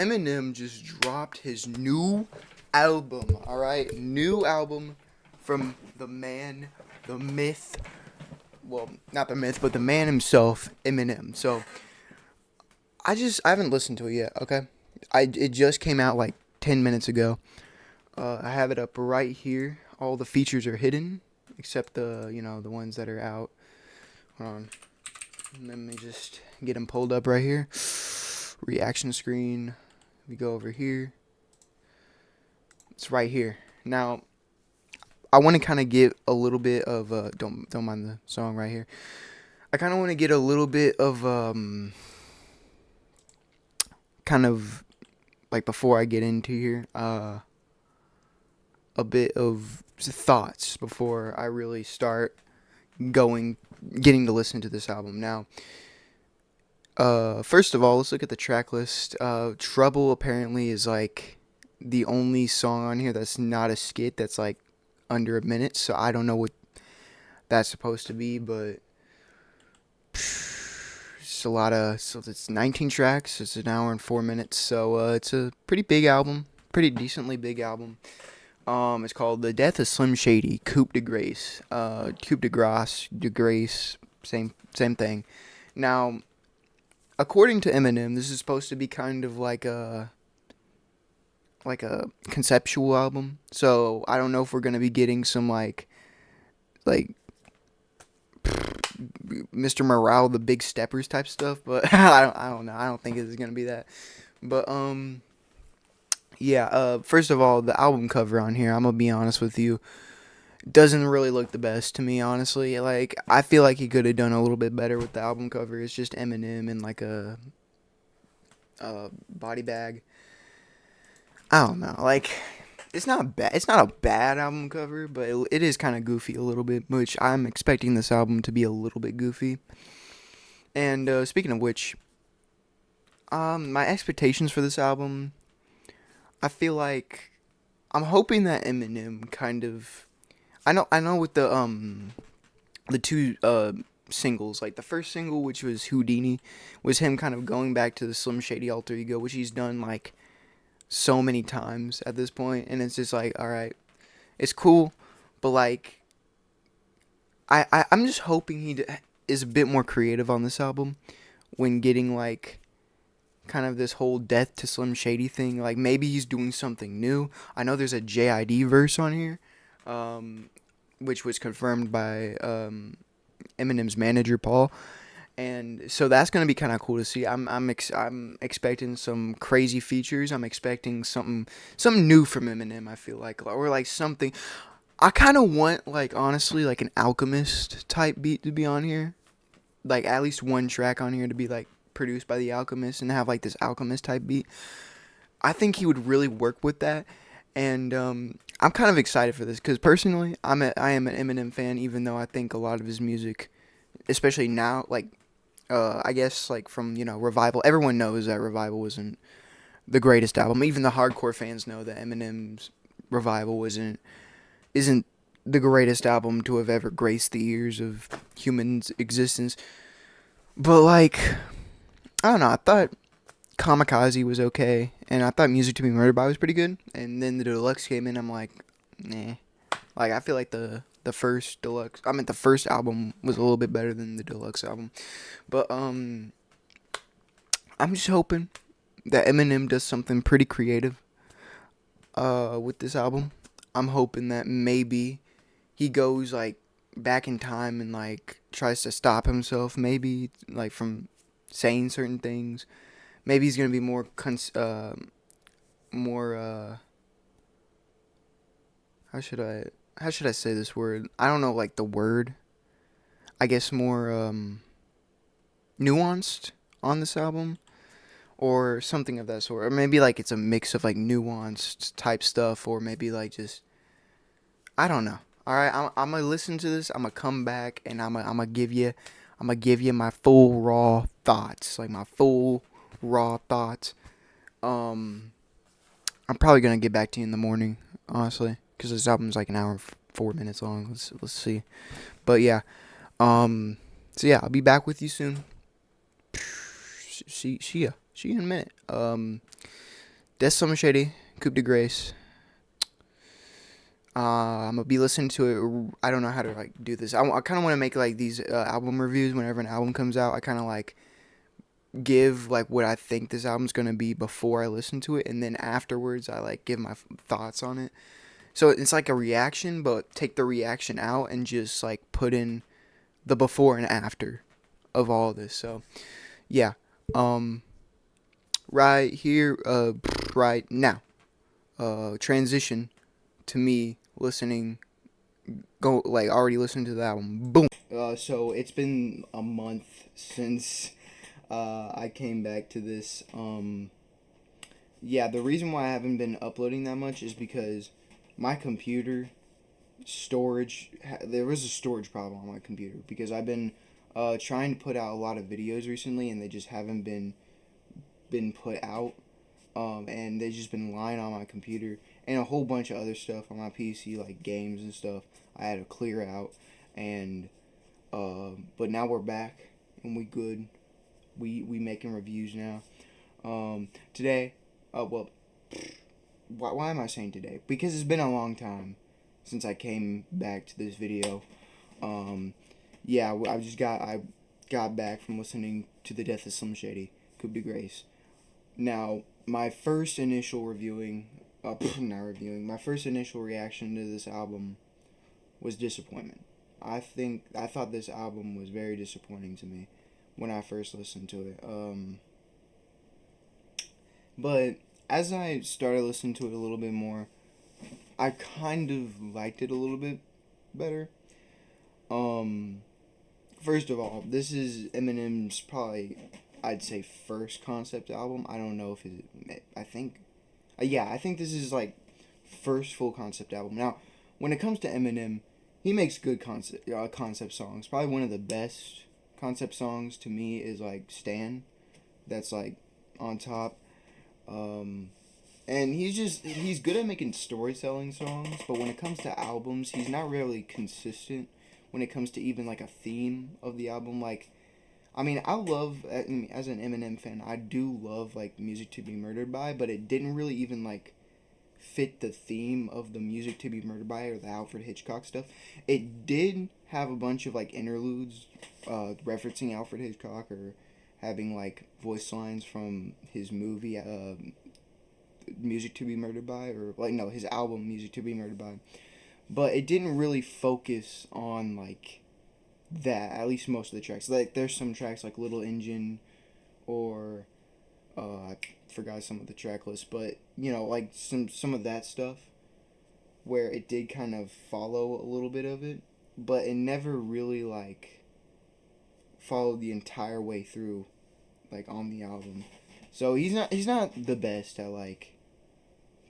Eminem just dropped his new album, alright? New album from the man, the myth. Well, not the myth, but the man himself, Eminem. So, I haven't listened to it yet, okay? It just came out like 10 minutes ago. I have it up right here. All the features are hidden, except the ones that are out. Hold on. Let me just get them pulled up right here. Reaction screen. We go over here. It's right here. Now, I want to kind of get a little bit of don't mind the song right here. I kind of want to get a little bit of kind of like before I get into here a bit of thoughts before I really start going getting to listen to this album. Now, first of all, let's look at the track list. Trouble apparently is like the only song on here that's not a skit that's like under a minute, so I don't know what that's supposed to be, but it's a lot of, so it's 19 tracks, it's an hour and 4 minutes, so it's a pretty big album, pretty decently big album. It's called The Death of Slim Shady, Coupe de Grace, Coupe de Grace, de Grace, same thing. Now, according to Eminem, this is supposed to be kind of like a conceptual album. So I don't know if we're gonna be getting some like Mr. Morale, the Big Steppers type stuff, but I don't know. I don't think it's gonna be that. But yeah. First of all, the album cover on here, I'm gonna be honest with you, doesn't really look the best to me. Honestly, like I feel like he could have done a little bit better with the album cover. It's just Eminem in like a body bag. I don't know. Like, it's not bad. It's not a bad album cover, but it is kind of goofy a little bit, which I'm expecting this album to be a little bit goofy. And speaking of which, my expectations for this album, I feel like I'm hoping that Eminem kind of, I know with the two singles, like the first single, which was Houdini, was him kind of going back to the Slim Shady alter ego, which he's done like so many times at this point, and it's just like, all right, it's cool, but like I'm just hoping is a bit more creative on this album when getting like kind of this whole death to Slim Shady thing. Like maybe he's doing something new. I know there's a JID verse on here, which was confirmed by Eminem's manager Paul. And so that's gonna be kind of cool to see. I'm expecting some crazy features. I'm expecting something new from Eminem. I feel like, or like something. I kind of want, like, honestly, like an Alchemist type beat to be on here. Like at least one track on here to be like produced by the Alchemist and have like this Alchemist type beat. I think he would really work with that. And I'm kind of excited for this because personally, I am an Eminem fan, even though I think a lot of his music, especially now, like I guess like from Revival. Everyone knows that Revival wasn't the greatest album. Even the hardcore fans know that Eminem's Revival isn't the greatest album to have ever graced the ears of humans' existence. But like, I don't know. I thought Kamikaze was okay, and I thought Music to Be Murdered By was pretty good. And then the deluxe came in. I'm like, nah. Like I feel like the first deluxe. I mean, the first album was a little bit better than the deluxe album. But I'm just hoping that Eminem does something pretty creative with this album. I'm hoping that maybe he goes like back in time and like tries to stop himself, maybe like from saying certain things. Maybe he's gonna be more how should I say this word? I don't know, like the word. I guess more nuanced on this album or something of that sort. Or maybe like it's a mix of like nuanced type stuff, or maybe like just, I don't know. All right, I'm gonna listen to this. I'm gonna come back and I'm gonna give you my full raw thoughts, like my full raw thoughts. Um, I'm probably gonna get back to you in the morning, honestly, because this album's like an hour and 4 minutes long. Let's see, but yeah. So yeah, I'll be back with you soon. See ya in a minute. Des Summer Shady, Coupe de Grace. I'm gonna be listening to it. I don't know how to like do this. I kind of want to make like these album reviews whenever an album comes out. I kind of like give like what I think this album's gonna be before I listen to it, and then afterwards I like give my thoughts on it. So it's like a reaction, but take the reaction out and just like put in the before and after of all this. So yeah, um, right here, right now, transition to me listening, go like already listening to the album. Boom. So it's been a month since I came back to this. Yeah, the reason why I haven't been uploading that much is because my computer storage, there was a storage problem on my computer because I've been trying to put out a lot of videos recently and they just haven't been put out. And they've just been lying on my computer and a whole bunch of other stuff on my PC, like games and stuff. I had to clear out, and but now we're back and we good. We making reviews now. Today, well, why am I saying today? Because it's been a long time since I came back to this video. Um, yeah, I got back from listening to the Death of Slim Shady, Coupe de Grace. Now, my first initial my first initial reaction to this album was disappointment. I thought this album was very disappointing to me when I first listened to it. But as I started listening to it a little bit more, I kind of liked it a little bit better. Um, First of all, this is Eminem's probably, I'd say, first concept album. I don't know if it. I think, yeah, I think this is like first full concept album. Now, when it comes to Eminem, he makes good concept songs. Probably one of the best concept songs to me is like Stan. That's like on top. Um, and he's good at making storytelling songs, but when it comes to albums, he's not really consistent when it comes to even like a theme of the album. Like, I mean, I love, as an Eminem fan, I do love like Music to Be Murdered By, but it didn't really even like fit the theme of the Music to Be Murdered By or the Alfred Hitchcock stuff. It did have a bunch of like interludes referencing Alfred Hitchcock or having like voice lines from his movie Music to Be Murdered By, or like no, his album Music to Be Murdered By. But it didn't really focus on like that. At least most of the tracks. Like there's some tracks like Little Engine, or I forgot some of the track list, but you know, like some of that stuff where it did kind of follow a little bit of it, but it never really like followed the entire way through, like on the album. So he's not the best at like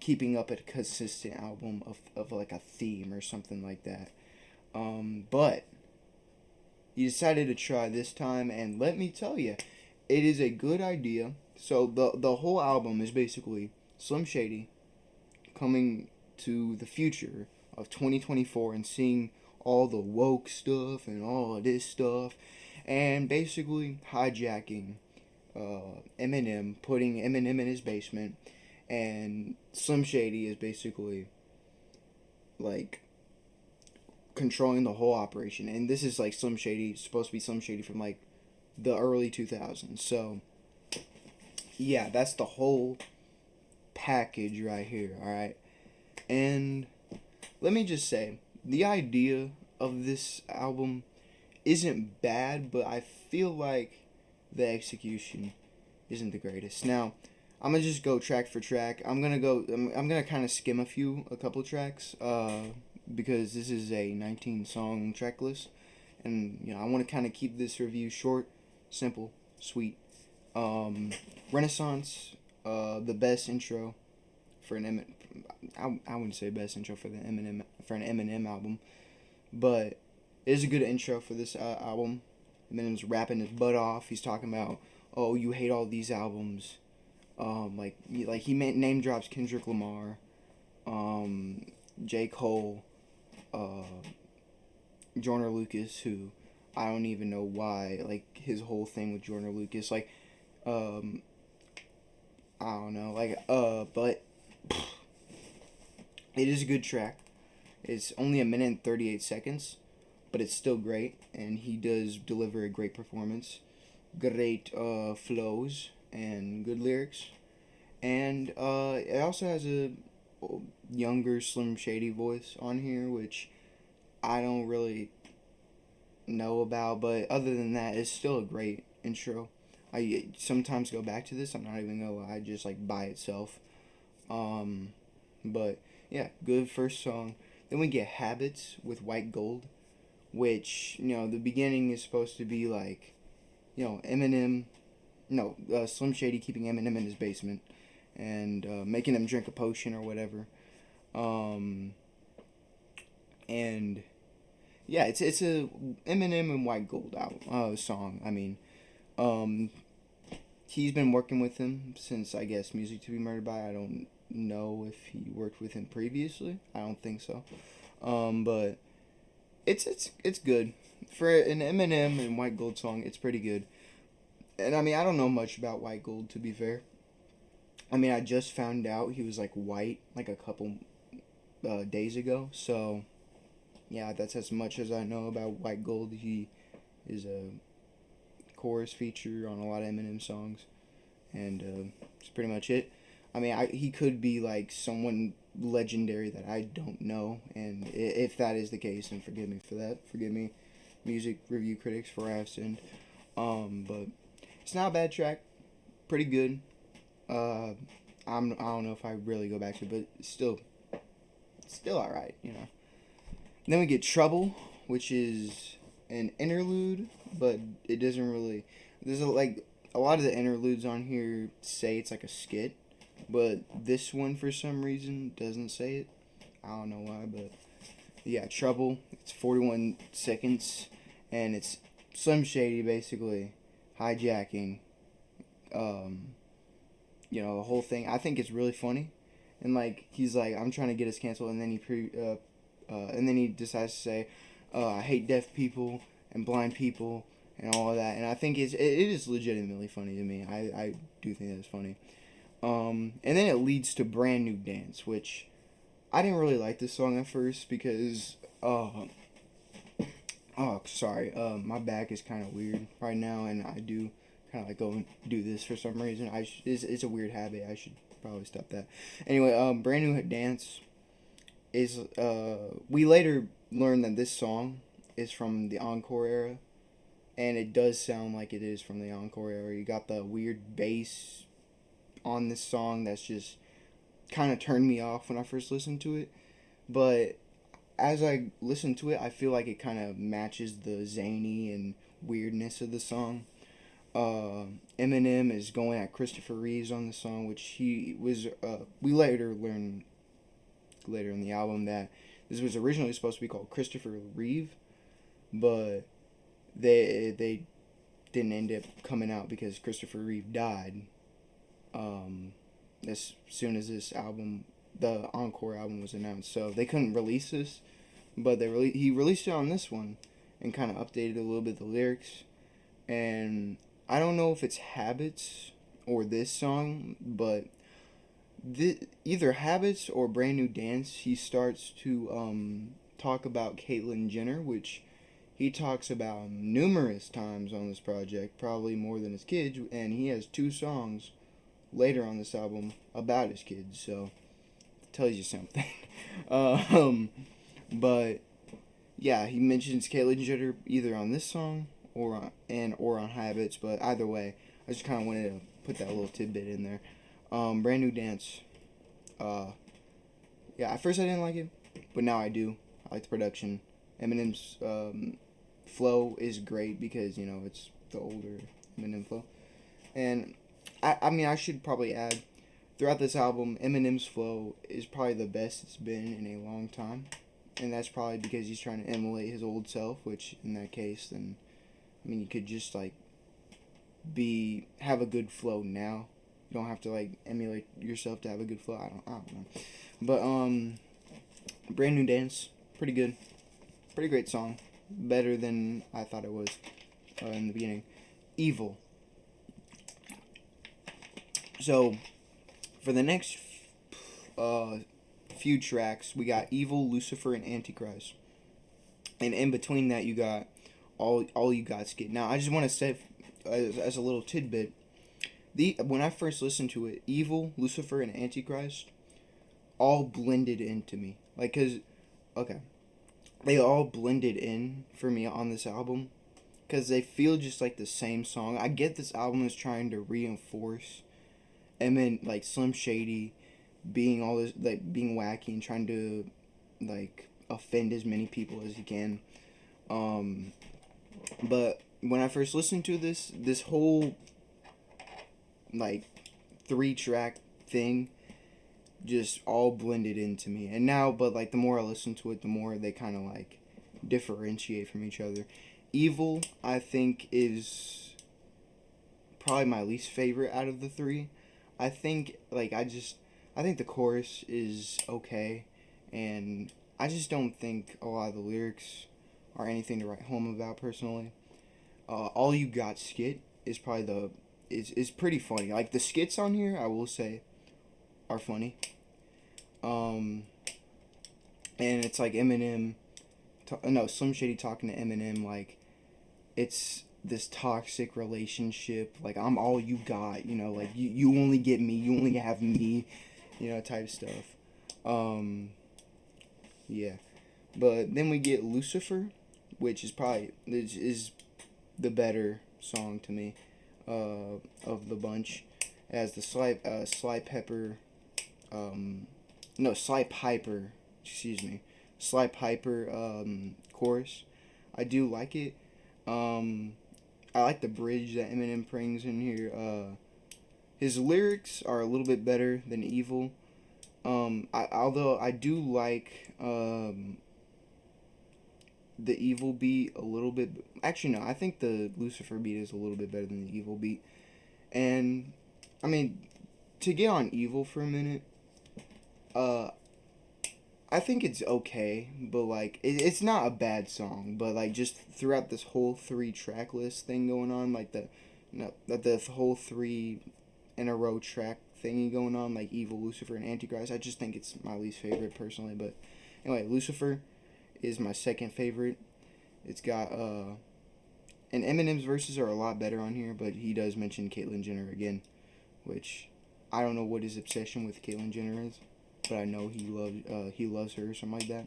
keeping up a consistent album of like a theme or something like that. But he decided to try this time, and let me tell you, it is a good idea. So the whole album is basically Slim Shady coming to the future of 2024 and seeing all the woke stuff and all of this stuff, and basically hijacking Eminem, putting Eminem in his basement, and Slim Shady is basically like controlling the whole operation. And this is like Slim Shady, supposed to be Slim Shady from like the early 2000s. So yeah, that's the whole package right here, alright? And let me just say, the idea of this album isn't bad, but I feel like the execution isn't the greatest. Now, I'm gonna just go track for track. I'm gonna kind of skim a couple tracks, because this is a 19 song track list, and you know I want to kind of keep this review short, simple, sweet. Renaissance, the best intro for an I wouldn't say best intro for an Eminem album, but it is a good intro for this album. Eminem's rapping his butt off. He's talking about, oh, you hate all these albums. Like he name drops Kendrick Lamar, J. Cole, Joyner Lucas, who I don't even know why. Like his whole thing with Joyner Lucas, like, I don't know, but it is a good track. It's only a minute and 38 seconds, but it's still great, and he does deliver a great performance, great flows, and good lyrics. And it also has a younger Slim Shady voice on here, which I don't really know about, but other than that, it's still a great intro. I sometimes go back to this. I'm not even gonna lie, just like by itself. Um, but yeah, good first song. Then we get Habits with White Gold, which the beginning is supposed to be like Eminem, no Slim Shady keeping Eminem in his basement and making him drink a potion or whatever. Um, and yeah, it's a Eminem and White Gold song. I mean, um, he's been working with him since I guess Music to Be Murdered By. I don't know if he worked with him previously. I don't think so. But it's good for an Eminem and White Gold song. It's pretty good. And I mean, I don't know much about White Gold, to be fair. I mean, I just found out he was like white like a couple days ago. So yeah, that's as much as I know about White Gold. He is a chorus feature on a lot of Eminem songs, and that's pretty much it. I mean, he could be like someone legendary that I don't know, and if that is the case, then forgive me for that. Forgive me, music review critics, for I have sinned. But it's not a bad track. Pretty good. Uh, I don't know if I really go back to it, but still alright, And then we get Trouble, which is an interlude, but it doesn't really. Like a lot of the interludes on here say it's like a skit, but this one for some reason doesn't say it. I don't know why, but yeah, Trouble. It's 41 seconds, and it's Slim Shady basically hijacking, um, the whole thing. I think it's really funny, and like he's like, I'm trying to get us canceled, and then and then he decides to say, I hate deaf people and blind people and all of that, and I think it is legitimately funny to me. I do think that it's funny. And then it leads to Brand New Dance, which I didn't really like this song at first because oh sorry, my back is kind of weird right now, and I do kind of like go and do this for some reason. It's a weird habit. I should probably stop that. Anyway, Brand New Dance is we later learned that this song is from the Encore era, and it does sound like it is from the Encore era. You got the weird bass on this song that's just kind of turned me off when I first listened to it, but as I listen to it, I feel like it kind of matches the zany and weirdness of the song. Eminem is going at Christopher Reeves on the song, which he was. We later learned later in the album that this was originally supposed to be called Christopher Reeve, but they didn't end up coming out because Christopher Reeve died. As soon as this album, the Encore album, was announced, so they couldn't release this, but he released it on this one, and kind of updated a little bit the lyrics, and I don't know if it's Habits or this song, but either Habits or Brand New Dance, he starts to talk about Caitlyn Jenner, which he talks about numerous times on this project, probably more than his kids, and he has 2 songs later on this album about his kids, so it tells you something. um, but yeah, he mentions Caitlyn Jenner either on this song or on Habits, but either way, I just kind of wanted to put that little tidbit in there. Brand New Dance. Yeah, at first I didn't like it, but now I do. I like the production. Eminem's flow is great because it's the older Eminem flow, and I mean I should probably add, throughout this album, Eminem's flow is probably the best it's been in a long time, and that's probably because he's trying to emulate his old self, which in that case, then I mean you could just like have a good flow now. You don't have to like emulate yourself to have a good flow. I don't know, but Brand New Dance, pretty good, pretty great song, better than I thought it was in the beginning. Evil. So For the next few tracks, we got Evil, Lucifer, and Antichrist. And in between that, you got all you got skit. Now, I just want to say, as a little tidbit, when I first listened to it, Evil, Lucifer, and Antichrist all blended into me. Like, cause okay, they all blended in for me on this album, cause they feel just like the same song. I get this album is trying to reinforce Eminem, like Slim Shady, being all this, like being wacky and trying to like offend as many people as he can. Um, but when I first listened to this whole like 3 track thing just all blended into me. And now, but like the more I listen to it, the more they kind of like differentiate from each other. Evil, I think, is probably my least favorite out of the 3. I think I think the chorus is okay, and I just don't think a lot of the lyrics are anything to write home about personally. All You Got skit is probably is pretty funny. Like the skits on here, I will say, are funny. Um, and it's like Eminem, no, Slim Shady talking to Eminem like it's this toxic relationship. Like I'm all you got, like you only get me, you only have me, type stuff. Um, yeah, but then we get Lucifer, which is the better song to me, of the bunch, as the Sly Pepper, no, Sly Piper, excuse me, Sly Piper chorus. I do like it. Um, I like the bridge that Eminem brings in here. His lyrics are a little bit better than Evil. Although I do like the Evil beat a little bit. Actually, no, I think the Lucifer beat is a little bit better than the Evil beat. And I mean, to get on Evil for a minute, uh, I think it's okay, but like it's not a bad song. But like just throughout this whole 3 track list thing going on, like the whole 3 in a row track thingy going on, like Evil, Lucifer, and Antichrist. I just think it's my least favorite personally. But anyway, Lucifer is my second favorite. It's got and Eminem's verses are a lot better on here, but he does mention Caitlyn Jenner again, which I don't know what his obsession with Caitlyn Jenner is, but I know he loves her or something like that.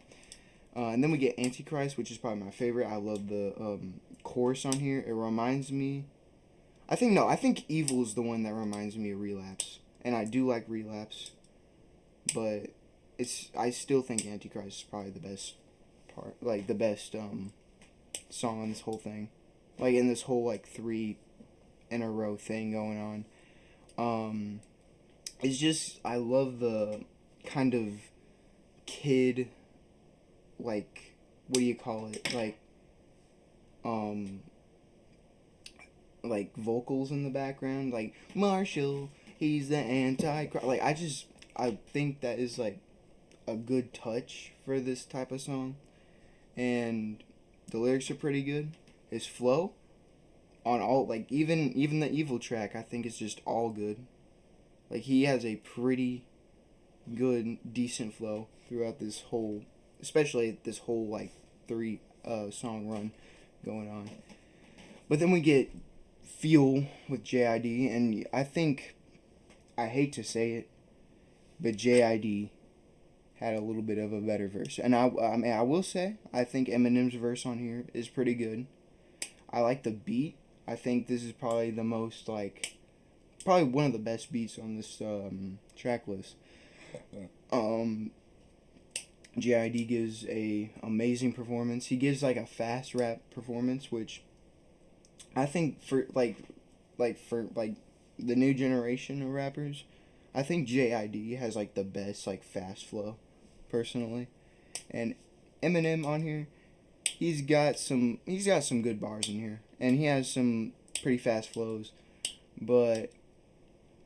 And then we get Antichrist, which is probably my favorite. I love the chorus on here. It reminds me. I think Evil is the one that reminds me of Relapse, and I do like Relapse, but I still think Antichrist is probably the best part, like the best song on this whole thing, like in this whole like 3 in a row thing going on. It's just I love the kind of kid, like, what do you call it, um like vocals in the background, like Marshall, he's the anti-Christ. Like I think that is like a good touch for this type of song, and the lyrics are pretty good. His flow on all, like, even the Evil track, I think is just all good. Like he has a pretty good, decent flow throughout this whole, especially this whole like 3 song run going on. But then we get Fuel with JID, and I hate to say it, but JID had a little bit of a better verse. And I mean, I will say, I think Eminem's verse on here is pretty good. I like the beat. I think this is probably the most, like, probably one of the best beats on this track list. JID gives a amazing performance. He gives, like, a fast rap performance, which I think for the new generation of rappers, I think JID has like the best like fast flow, personally. And Eminem on here, he's got some good bars in here, and he has some pretty fast flows. But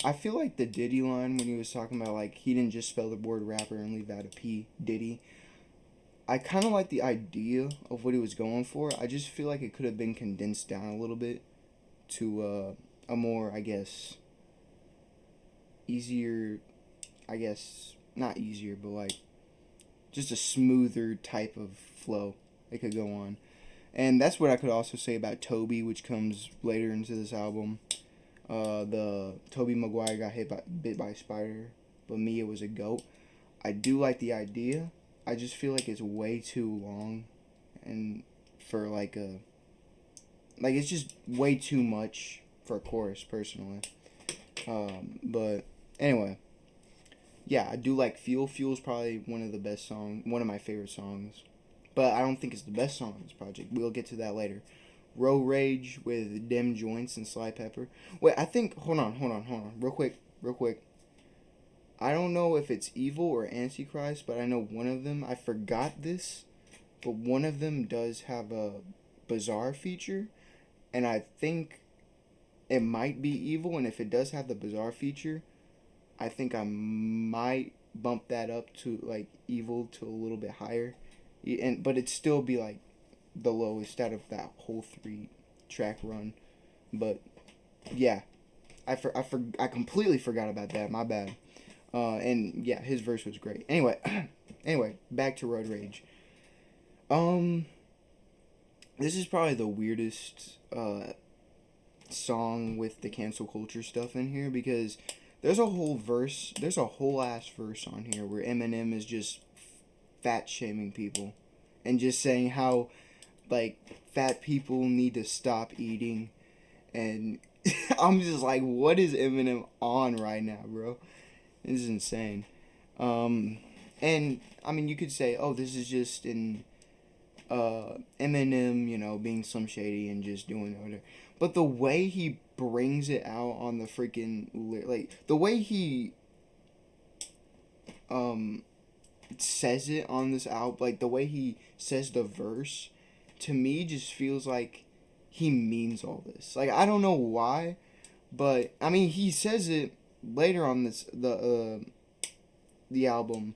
I feel like the Diddy line when he was talking about like he didn't just spell the word rapper and leave out a P, Diddy. I kind of like the idea of what he was going for. I just feel like it could have been condensed down a little bit to a more, I guess, easier I guess, not easier, but like just a smoother type of flow it could go on. And that's what I could also say about Toby, which comes later into this album. The Toby Maguire got bit by a spider, but Mia was a goat. I do like the idea. I just feel like it's way too long, and for it's just way too much for a chorus personally. But anyway, yeah, I do like Fuel. Fuel's probably one of my favorite songs. But I don't think it's the best song on this project. We'll get to that later. Road Rage with Dem Joints and Sly Pepper. Wait, I think hold on. Real quick. I don't know if it's Evil or Antichrist, but I know one of them, I forgot this, but one of them does have a bizarre feature, and I think it might be Evil, and if it does have the bizarre feature, I think I might bump that up to like Evil to a little bit higher, but it'd still be like the lowest out of that whole 3-track run. But yeah, I completely forgot about that. My bad. And yeah, his verse was great. Anyway, back to Road Rage. This is probably the weirdest song with the cancel culture stuff in here, because there's a whole ass verse on here where Eminem is just fat shaming people and just saying how like fat people need to stop eating, and I'm just like, what is Eminem on right now, bro? This is insane. And I mean, you could say, oh, this is just in Eminem, being Slim Shady and just doing whatever. But the way he brings it out on the freaking the way he says it on this album, like the way he says the verse, to me just feels like he means all this. Like, I don't know why, but I mean, he says it later on the album,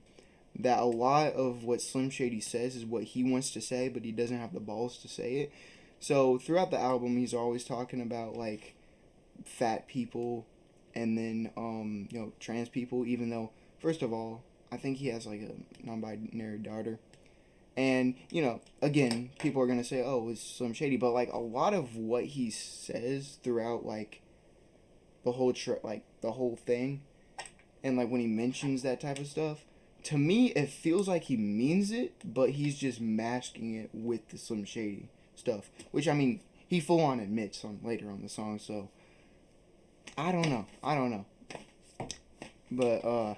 that a lot of what Slim Shady says is what he wants to say, but he doesn't have the balls to say it. So throughout the album, he's always talking about like fat people, and then trans people. Even though, first of all, I think he has like a non-binary daughter, and again, people are gonna say, oh, it's Slim Shady, but like a lot of what he says throughout like the whole thing, and like when he mentions that type of stuff, to me it feels like he means it, but he's just masking it with the Slim Shady stuff, which I mean he full on admits on later on the song. So I don't know, but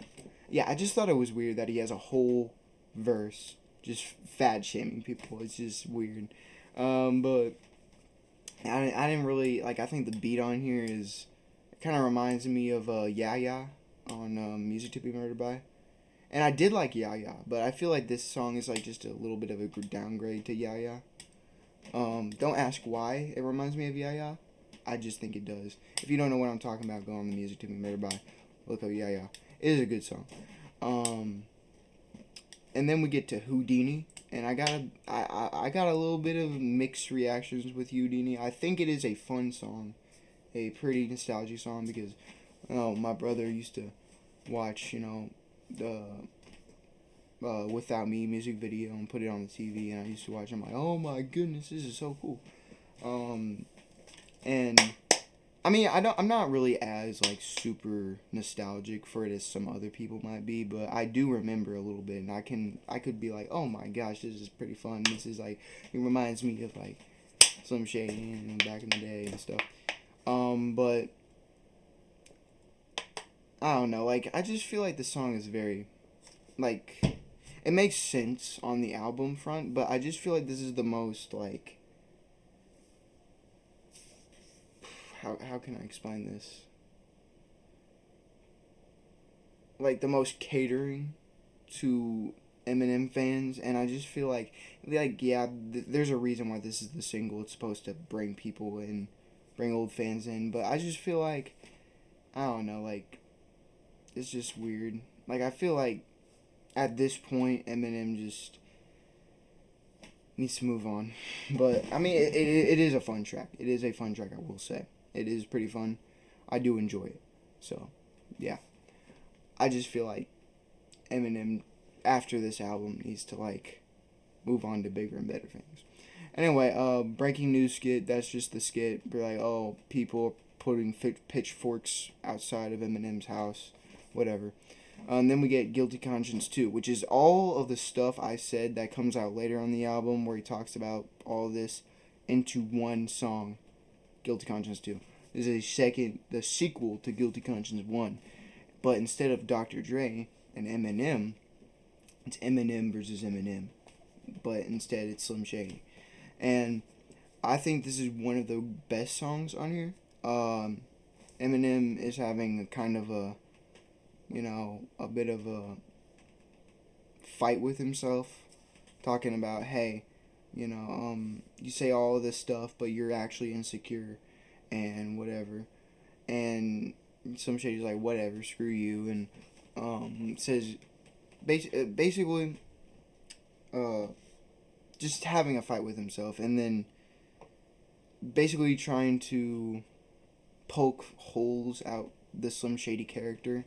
yeah, I just thought it was weird that he has a whole verse just fat shaming people. It's just weird. But I didn't really like. I think the beat on here kind of reminds me of Ya on Music to Be Murdered By. And I did like Ya, but I feel like this song is like just a little bit of a downgrade to Ya. Don't ask why it reminds me of Ya. I just think it does. If you don't know what I'm talking about, go on the Music to Be Murdered By. Look up Ya. It is a good song. And then we get to Houdini, and I got a little bit of mixed reactions with Houdini. I think it is a fun song, a pretty nostalgic song, because my brother used to watch the Without Me music video and put it on the TV, and I used to watch it. I'm like, oh my goodness, this is so cool. And I mean, I'm not really as like super nostalgic for it as some other people might be, but I do remember a little bit, and I could be like, oh my gosh, this is pretty fun. This is like, it reminds me of like Slim Shady and back in the day and stuff. But I don't know, like I just feel like the song is very like, it makes sense on the album front, but I just feel like this is the most like, how can I explain this? Like the most catering to Eminem fans, and I just feel like yeah, there's a reason why this is the single. It's supposed to bring people in, bring old fans in, but I just feel like, I don't know, like it's just weird. Like I feel like at this point Eminem just needs to move on. But I mean, it is a fun track. It is a fun track, I will say. It is pretty fun. I do enjoy it. So, yeah. I just feel like Eminem, after this album, needs to like move on to bigger and better things. Anyway, breaking news skit. That's just the skit. Be like, oh, people putting pitchforks outside of Eminem's house, whatever. And then we get Guilty Conscience 2, which is all of the stuff I said that comes out later on the album, where he talks about all of this into one song. Guilty Conscience 2. This is the sequel to Guilty Conscience 1. But instead of Dr. Dre and Eminem, it's Eminem versus Eminem. But instead it's Slim Shady. And I think this is one of the best songs on here. Eminem is having a kind of a bit of a fight with himself, talking about, hey, you say all of this stuff, but you're actually insecure and whatever. And Slim Shady's like, whatever, screw you, and says, basically, just having a fight with himself, and then basically trying to poke holes out the Slim Shady character,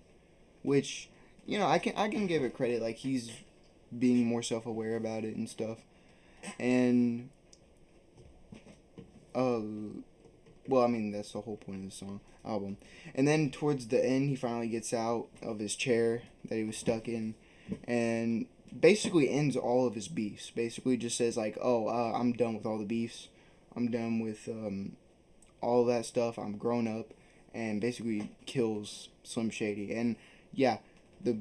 which, I can give it credit, like, he's being more self-aware about it and stuff. And well, I mean, that's the whole point of the album. And then towards the end, he finally gets out of his chair that he was stuck in, and basically ends all of his beefs. Basically just says like, oh, I'm done with all the beefs. I'm done with all that stuff. I'm grown up, and basically kills Slim Shady. And yeah, the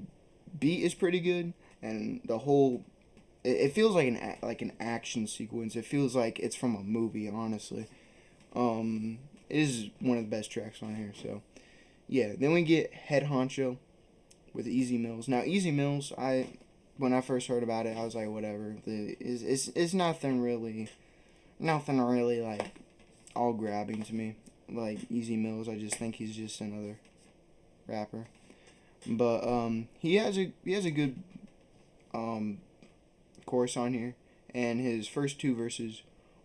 beat is pretty good, and the whole it feels like an action sequence. It feels like it's from a movie, honestly. It is one of the best tracks on here. So yeah, then we get Head Honcho with Easy Mills. Now Easy Mills, when I first heard about it, I was like, whatever. It's nothing really like all grabbing to me. Like Easy Mills, I just think he's just another rapper. But he has a good chorus on here, and his first two verses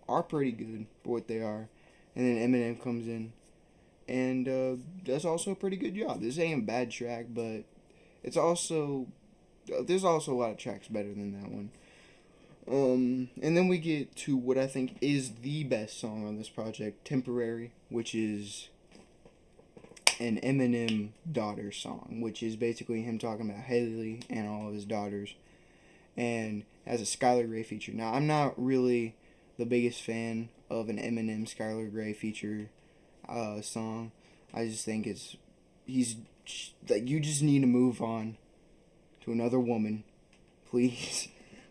are pretty good for what they are. And then Eminem comes in and does also a pretty good job. This ain't a bad track, but it's also there's also a lot of tracks better than that one. And then we get to what I think is the best song on this project, Temporary, which is an Eminem daughter song, which is basically him talking about Haley and all of his daughters, and has a Skylar Grey feature. Now, I'm not really the biggest fan of an Eminem Skylar Grey feature song. I just think he's that you just need to move on to another woman, please.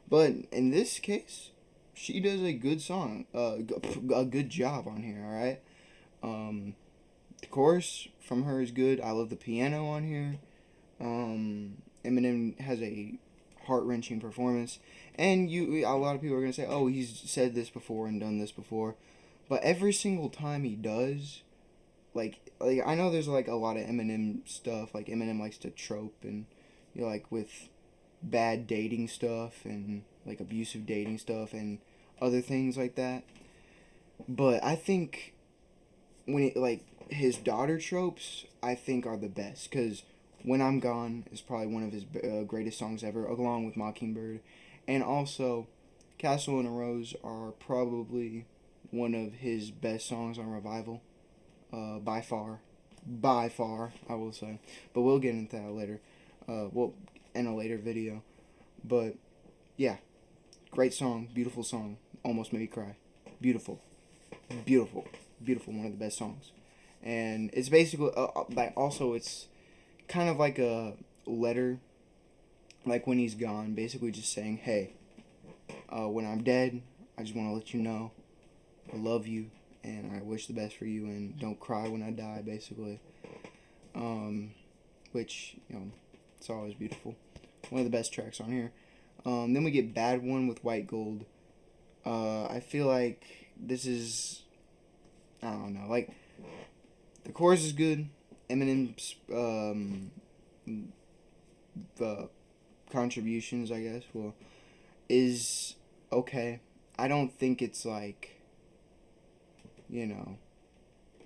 But in this case, she does a good song, a good job on here. All right, the chorus from her is good. I love the piano on here. Eminem has a heart-wrenching performance, and a lot of people are gonna say, oh, he's said this before and done this before, but every single time he does, like I know there's like a lot of Eminem stuff, like Eminem likes to trope and like with bad dating stuff and like abusive dating stuff and other things like that. But I think when it like his daughter tropes, I think are the best, because When I'm Gone is probably one of his greatest songs ever, along with Mockingbird, and also Castle and a Rose are probably one of his best songs on Revival, by far, I will say. But we'll get into that later. In a later video. But yeah, great song, beautiful song, almost made me cry. Beautiful, beautiful, beautiful. One of the best songs, and it's basically like also it's kind of like a letter, like when he's gone, basically just saying, hey, when I'm dead, I just want to let you know I love you and I wish the best for you, and don't cry when I die, basically. Which it's always beautiful. One of the best tracks on here. Then we get Bad One with White Gold. I feel like this is, I don't know, like, the chorus is good. Eminem's, the contributions, I guess, is okay. I don't think it's like,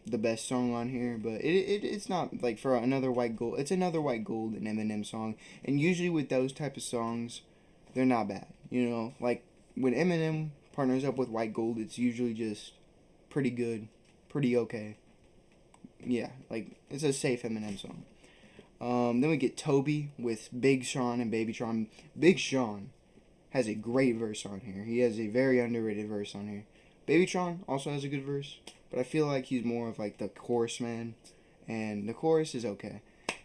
the best song on here, but it's not like for another white gold. It's another white gold, an Eminem song, and usually with those type of songs, they're not bad. You know, like when Eminem partners up with white gold, it's usually just pretty good, pretty okay. Yeah, like it's a safe Eminem song. Then we get Toby with Big Sean and Baby Tron. Big Sean has a great verse on here. He has a very underrated verse on here. Baby Tron also has a good verse, but I feel like he's more of like the chorus man, and the chorus is okay.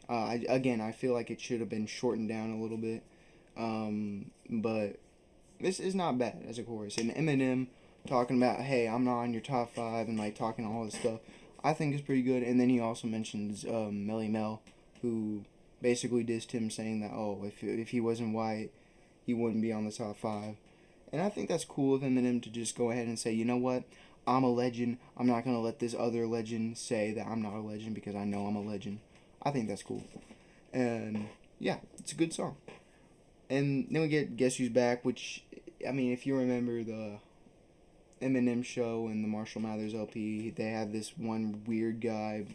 I feel like it should have been shortened down a little bit, but this is not bad as a chorus. And Eminem talking about, hey, I'm not on your top 5, and like talking all this stuff, I think is pretty good. And then he also mentions Melly Mel, who basically dissed him, saying that, oh, if he wasn't white, he wouldn't be on the top 5. And I think that's cool of Eminem to just go ahead and say, you know what, I'm a legend. I'm not going to let this other legend say that I'm not a legend because I know I'm a legend. I think that's cool. And yeah, it's a good song. And then we get Guess Who's Back, which, I mean, if you remember the Eminem show and the Marshall Mathers LP, they had this one weird guy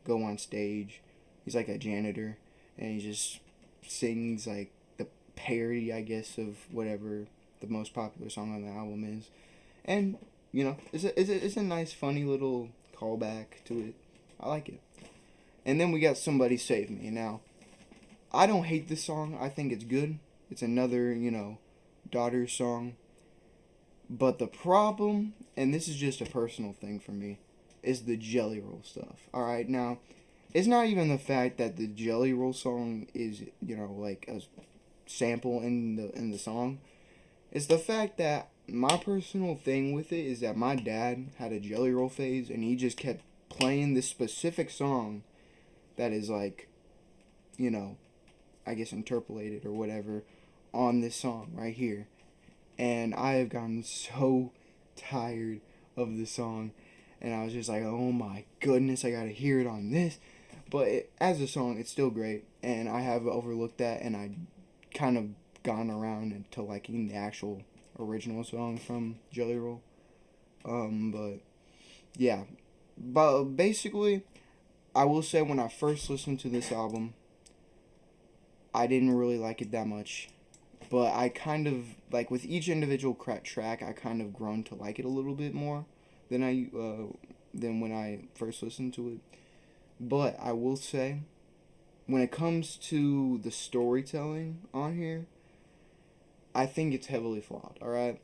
go on stage. He's like a janitor, and he just sings like the parody, I guess, of whatever the most popular song on the album is. And, you know, it's a nice, funny little callback to it. I like it. And then we got Somebody Save Me. Now, I don't hate this song. I think it's good. It's another, you know, daughter song. But the problem, and this is just a personal thing for me, is the Jelly Roll stuff. Alright, now, it's not even the fact that the Jelly Roll song is, you know, like a sample in the song. It's the fact that my personal thing with it is that my dad had a Jelly Roll phase, and he just kept playing this specific song that is like, you know, I guess interpolated or whatever on this song right here. And I have gotten so tired of the song, and I was just like, oh my goodness, I gotta hear it on this. But as a song, it's still great, and I have overlooked that, and I kind of gone around into liking the actual original song from Jelly Roll. But yeah, but basically, I will say when I first listened to this album, I didn't really like it that much. But I kind of, like, with each individual track, I kind of grown to like it a little bit more than than when I first listened to it. But I will say, when it comes to the storytelling on here, I think it's heavily flawed, alright?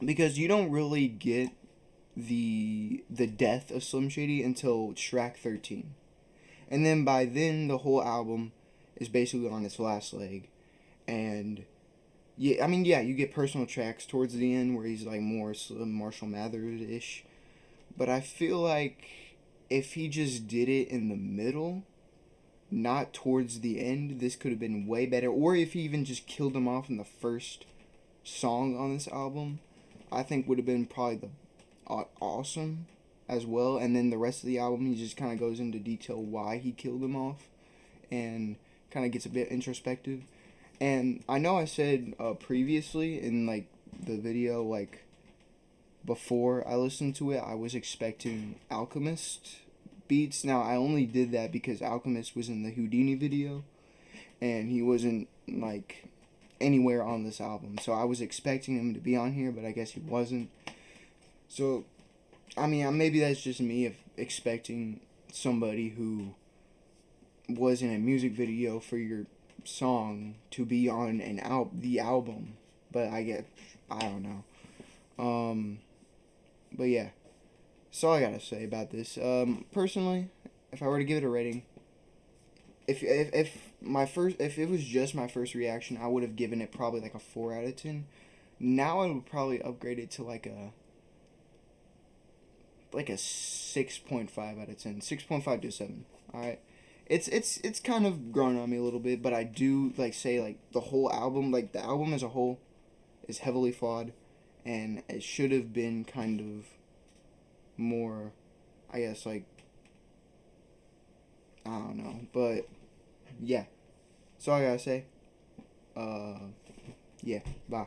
Because you don't really get the death of Slim Shady until track 13. And then by then, the whole album is basically on its last leg. And yeah, I mean, yeah, you get personal tracks towards the end where he's like more Marshall Mathers-ish. But I feel like if he just did it in the middle, not towards the end, this could have been way better. Or if he even just killed him off in the first song on this album, I think would have been probably the awesome as well. And then the rest of the album, he just kind of goes into detail why he killed him off and kind of gets a bit introspective. And I know I said previously in like the video, like before I listened to it, I was expecting Alchemist beats. Now I only did that because Alchemist was in the Houdini video, and he wasn't like anywhere on this album. So I was expecting him to be on here, but I guess he wasn't. So, I mean, maybe that's just me of expecting somebody who was in a music video for your song to be on the album, but I don't know. But yeah, that's all I gotta say about this. Personally, if I were to give it a rating, if it was just my first reaction, I would have given it probably like a 4 out of 10. Now I would probably upgrade it to like a 6.5 out of 10, 6.5 to 7. All right. It's kind of grown on me a little bit, but I do say the whole album, like the album as a whole, is heavily flawed, and it should have been kind of more, I guess, I don't know, but yeah. That's all I gotta say. Yeah, bye.